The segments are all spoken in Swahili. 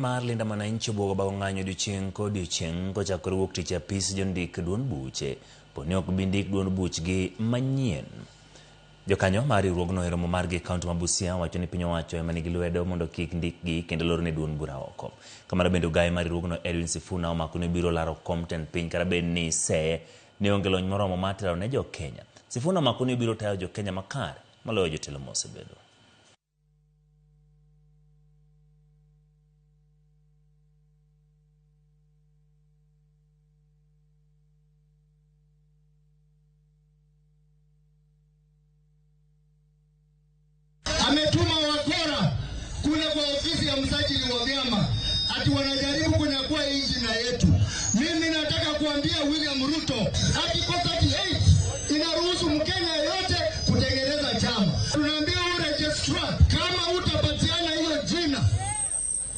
Mar linda mananchi obuogo bago ng'anyo odiochieng' kochakore wuok tich apis jondik duond buche poni ok bindik duond buchgi manyien. Jokanyo mar riwruogno e romo margi kaunti ma Busia wacho ni piny owacho ema nigi lwedo mondo kik ndikgi kendo lor ne duond bura oko. Kamara bende ogaye mar riwruogno Edwin Sifuna omako ni biro laro kom tend piny kata bed ni se ne onge lony moromo mar telo ne Jo-Kenya. Sifuna omako ni biro tayo Jo-Kenya makare maloyo jotelo mosebedo. Ametuma wakora kule kwa ofisi ya msajili wa vyama ati wanajaribu kunyakua hii jina yetu. Mimi nataka kuambia William Ruto Article 38 inaruhusu Mkenya yote kutengeneza chama. Tunaambia registrar kama utapatiana hiyo jina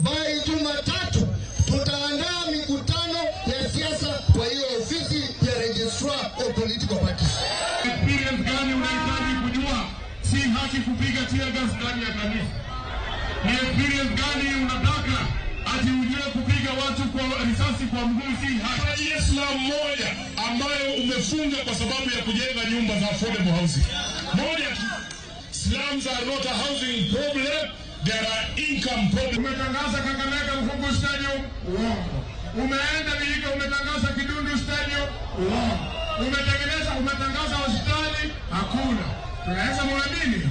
by Jumatatu tutaandaa mikutano ya siasa kwa hiyo ofisi ya registrar of political parties. Experience gani unahitaji kujua? Si haki kupiga tear gas ndani ya kanisa. Ni experience gani unataka ati ujue kupiga watu kwa risasi kwa mguu? Si haki. Islam moja ambayo umefunga kwa sababu ya kujenga nyumba za affordable housing. Moja, slums are not a housing problem, there are income problem. Umetangaza Kakamega Mfungu Stadium? Umeenda Vihiga umetangaza Kidundu Stadium? Umetangaza hospitali? Hakuna. Tunaweza muamini?